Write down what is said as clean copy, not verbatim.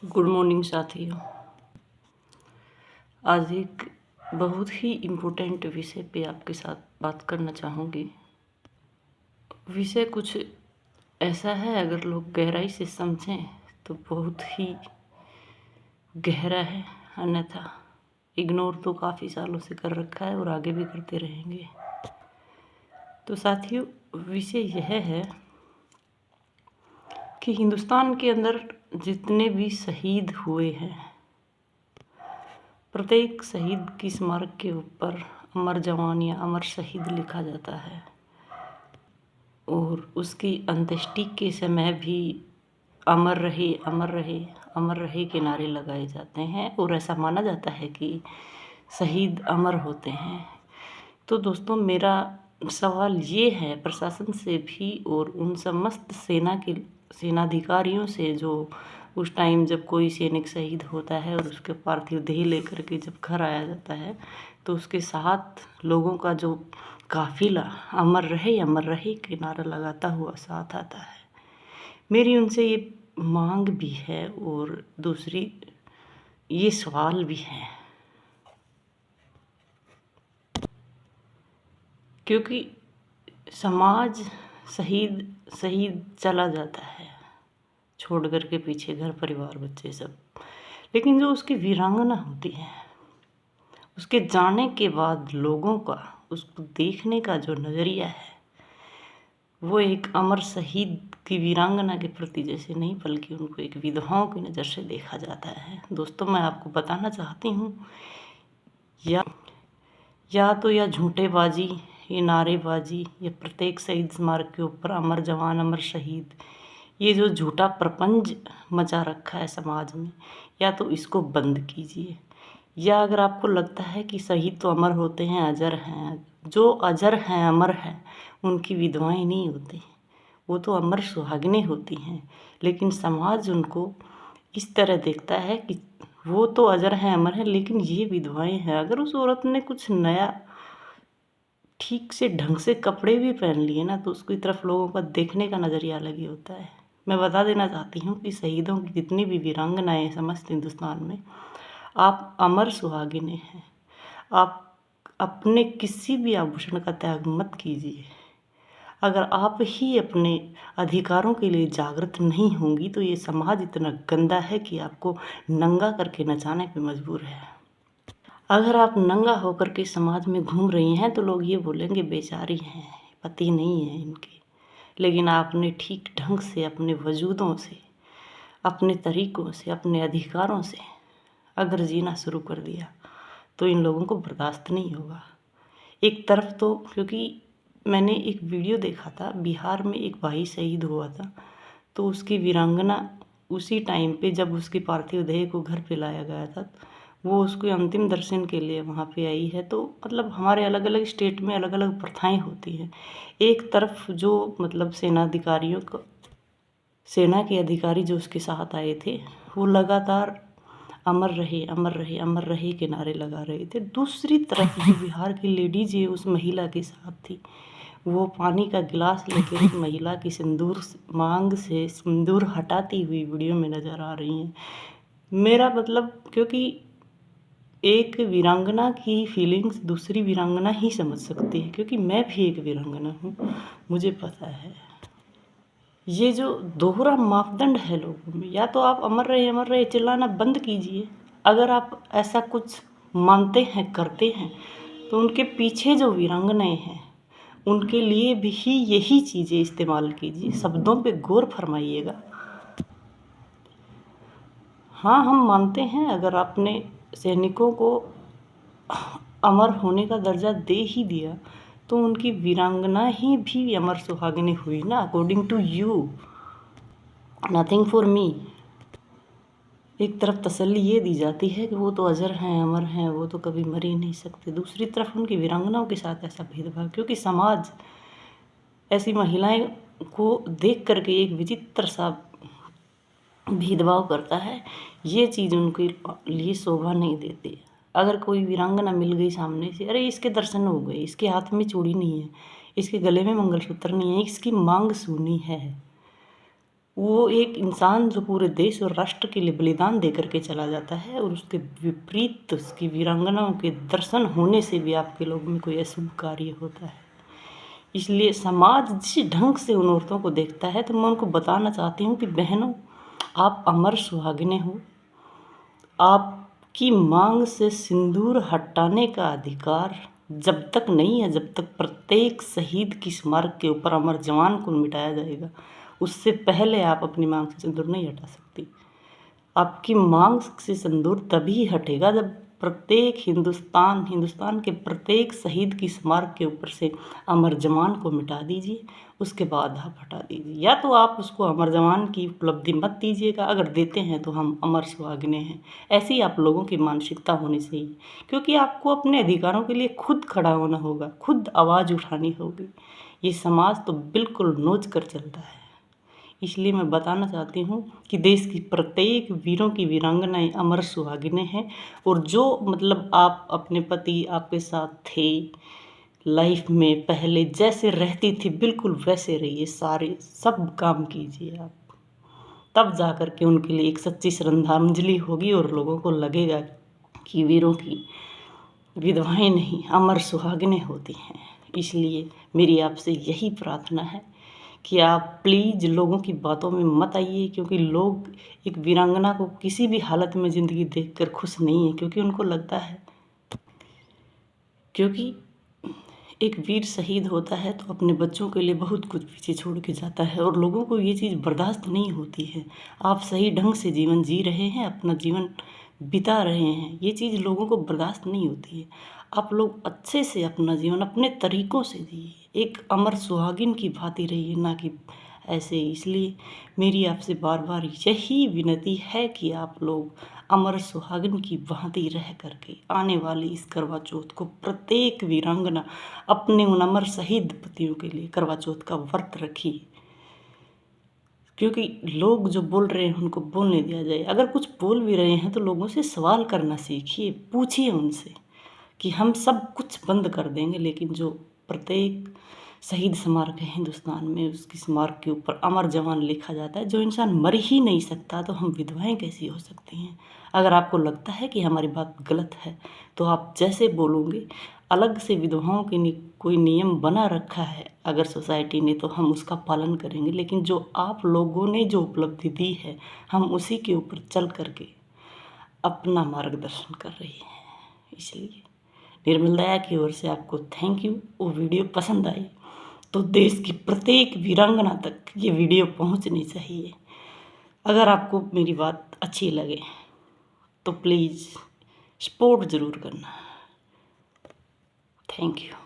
Good morning साथियों। आज एक बहुत ही इम्पोर्टेंट विषय पे आपके साथ बात करना चाहूँगी। विषय कुछ ऐसा है, अगर लोग गहराई से समझें तो बहुत ही गहरा है, अन्यथा इग्नोर तो काफ़ी सालों से कर रखा है और आगे भी करते रहेंगे। तो साथियों, विषय यह है कि हिंदुस्तान के अंदर जितने भी शहीद हुए हैं, प्रत्येक शहीद की स्मारक के ऊपर अमर जवान या अमर शहीद लिखा जाता है और उसकी अंत्येष्टि के समय भी अमर रहे अमर रहे अमर रहे के नारे लगाए जाते हैं और ऐसा माना जाता है कि शहीद अमर होते हैं। तो दोस्तों, मेरा सवाल ये है प्रशासन से भी और उन समस्त सेनाधिकारियों से जो उस टाइम जब कोई सैनिक शहीद होता है और उसके पार्थिव देह लेकर के जब घर आया जाता है तो उसके साथ लोगों का जो काफिला अमर रहे के नारा लगाता हुआ साथ आता है। मेरी उनसे ये मांग भी है और दूसरी ये सवाल भी है, क्योंकि समाज शहीद चला जाता है छोड़ कर के पीछे घर परिवार बच्चे सब, लेकिन जो उसकी वीरांगना होती है उसके जाने के बाद लोगों का उसको देखने का जो नज़रिया है वो एक अमर शहीद की वीरांगना के प्रति जैसे नहीं, बल्कि उनको एक विधवाओं की नज़र से देखा जाता है। दोस्तों, मैं आपको बताना चाहती हूँ या तो या झूठेबाजी, ये नारेबाजी, या प्रत्येक शहीद स्मारक के ऊपर अमर जवान अमर शहीद, ये जो झूठा प्रपंच मचा रखा है समाज में, या तो इसको बंद कीजिए। या अगर आपको लगता है कि शहीद तो अमर होते हैं, अजर हैं, जो अजर हैं अमर हैं उनकी विधवाएं नहीं होती, वो तो अमर सुहागिनें होती हैं, लेकिन समाज उनको इस तरह देखता है कि वो तो अजर हैं अमर हैं लेकिन ये विधवाएं हैं। अगर उस औरत ने कुछ नया ठीक से ढंग से कपड़े भी पहन लिए ना तो उसकी तरफ लोगों का देखने का नज़रिया अलग ही होता है। मैं बता देना चाहती हूँ कि शहीदों की जितनी भी वीरांगनाएं समस्त हिंदुस्तान में, आप अमर सुहागिनें हैं। आप अपने किसी भी आभूषण का त्याग मत कीजिए। अगर आप ही अपने अधिकारों के लिए जागृत नहीं होंगी तो ये समाज इतना गंदा है कि आपको नंगा करके नचाने पे मजबूर है। अगर आप नंगा होकर के समाज में घूम रही हैं तो लोग ये बोलेंगे बेचारी हैं, पति नहीं है इनके। लेकिन आपने ठीक ढंग से अपने वजूदों से, अपने तरीकों से, अपने अधिकारों से अगर जीना शुरू कर दिया तो इन लोगों को बर्दाश्त नहीं होगा। एक तरफ तो, क्योंकि मैंने एक वीडियो देखा था, बिहार में एक भाई शहीद हुआ था तो उसकी वीरांगना उसी टाइम पे जब उसकी पार्थिव देह को घर पे लाया गया था वो उसके अंतिम दर्शन के लिए वहाँ पे आई है। तो मतलब हमारे अलग अलग स्टेट में अलग अलग प्रथाएं होती हैं। एक तरफ जो मतलब सेना के अधिकारी जो उसके साथ आए थे वो लगातार अमर रहे अमर रहे अमर रहे के नारे लगा रहे थे। दूसरी तरफ जो बिहार की लेडीज ये उस महिला के साथ थी, वो पानी का गिलास लेकर उस महिला की सिंदूर मांग से सिंदूर हटाती हुई वीडियो में नज़र आ रही हैं। मेरा मतलब, क्योंकि एक वीरांगना की फीलिंग्स दूसरी वीरांगना ही समझ सकती है, क्योंकि मैं भी एक वीरांगना हूँ, मुझे पता है। ये जो दोहरा मापदंड है लोगों में, या तो आप अमर रहे चिल्लाना बंद कीजिए। अगर आप ऐसा कुछ मानते हैं, करते हैं, तो उनके पीछे जो वीरांगनाएं हैं उनके लिए भी यही चीज़ें इस्तेमाल कीजिए। शब्दों पे गौर फरमाइएगा। हाँ, हम मानते हैं अगर आपने सैनिकों को अमर होने का दर्जा दे ही दिया तो उनकी वीरांगना ही भी अमर सुहागिनी हुई ना, according to you, nothing for me. एक तरफ तसल्ली ये दी जाती है कि वो तो अजर हैं अमर हैं, वो तो कभी मर ही नहीं सकते। दूसरी तरफ उनकी वीरांगनाओं के साथ ऐसा भेदभाव, क्योंकि समाज ऐसी महिलाएं को देख करके एक विचित्र सा भेदभाव करता है। ये चीज़ उनके लिए शोभा नहीं देती। अगर कोई वीरांगना मिल गई सामने से, अरे इसके दर्शन हो गए, इसके हाथ में चूड़ी नहीं है, इसके गले में मंगलसूत्र नहीं है, इसकी मांग सूनी है, वो एक इंसान जो पूरे देश और राष्ट्र के लिए बलिदान दे करके चला जाता है और उसके विपरीत उसकी वीरांगनाओं के दर्शन होने से भी आपके लोगों में कोई अशुभ कार्य होता है। इसलिए समाज जिस ढंग से उन औरतों को देखता है, तो मैं उनको बताना चाहती हूँ कि बहनों, आप अमर सुहागिनें हो। आपकी मांग से सिंदूर हटाने का अधिकार जब तक नहीं है, जब तक प्रत्येक शहीद की स्मारक के ऊपर अमर जवान को मिटाया जाएगा, उससे पहले आप अपनी मांग से सिंदूर नहीं हटा सकती। आपकी मांग से सिंदूर तभी हटेगा जब प्रत्येक हिंदुस्तान के प्रत्येक शहीद की स्मारक के ऊपर से अमर जवान को मिटा दीजिए, उसके बाद आप हटा दीजिए। या तो आप उसको अमर जवान की उपलब्धि मत दीजिएगा, अगर देते हैं तो हम अमर सुहागिनें हैं, ऐसी आप लोगों की मानसिकता होनी चाहिए। क्योंकि आपको अपने अधिकारों के लिए खुद खड़ा होना होगा, खुद आवाज़ उठानी होगी। ये समाज तो बिल्कुल नोच कर चलता है। इसलिए मैं बताना चाहती हूँ कि देश की प्रत्येक वीरों की वीरांगनाएं अमर सुहागिनें हैं। और जो मतलब आप अपने पति आपके साथ थे लाइफ में, पहले जैसे रहती थी बिल्कुल वैसे रहिए, सारे सब काम कीजिए आप, तब जा कर के उनके लिए एक सच्ची श्रद्धांजलि होगी और लोगों को लगेगा कि वीरों की विधवाएं नहीं अमर सुहागिनें होती हैं। इसलिए मेरी आपसे यही प्रार्थना है कि आप प्लीज़ लोगों की बातों में मत आइए, क्योंकि लोग एक वीरांगना को किसी भी हालत में ज़िंदगी देखकर खुश नहीं है। क्योंकि उनको लगता है, क्योंकि एक वीर शहीद होता है तो अपने बच्चों के लिए बहुत कुछ पीछे छोड़ के जाता है, और लोगों को ये चीज़ बर्दाश्त नहीं होती है। आप सही ढंग से जीवन जी रहे हैं, अपना जीवन बिता रहे हैं, ये चीज़ लोगों को बर्दाश्त नहीं होती है। आप लोग अच्छे से अपना जीवन अपने तरीक़ों से जिए, एक अमर सुहागिन की भांति रहिए, ना कि ऐसे। इसलिए मेरी आपसे बार बार यही विनती है कि आप लोग अमर सुहागिन की भांति रह करके आने वाली इस करवा चौथ को प्रत्येक वीरांगना अपने उन अमर शहीद पतियों के लिए करवा चौथ का व्रत रखिए। क्योंकि लोग जो बोल रहे हैं उनको बोलने दिया जाए। अगर कुछ बोल भी रहे हैं तो लोगों से सवाल करना सीखिए, पूछिए उनसे कि हम सब कुछ बंद कर देंगे, लेकिन जो प्रत्येक शहीद स्मारक है हिंदुस्तान में, उसकी स्मारक के ऊपर अमर जवान लिखा जाता है। जो इंसान मर ही नहीं सकता तो हम विधवाएं कैसी हो सकती हैं। अगर आपको लगता है कि हमारी बात गलत है तो आप जैसे बोलोगे, अलग से विधवाओं के कोई नियम बना रखा है अगर सोसाइटी ने, तो हम उसका पालन करेंगे। लेकिन जो आप लोगों ने जो उपलब्धि दी है, हम उसी के ऊपर चल करके अपना मार्गदर्शन कर रही हैं। इसलिए निर्मल दया की ओर से आपको थैंक यू। वो वीडियो पसंद आई तो देश की प्रत्येक वीरांगना तक ये वीडियो पहुंचनी चाहिए। अगर आपको मेरी बात अच्छी लगे तो प्लीज़ सपोर्ट ज़रूर करना। Thank you.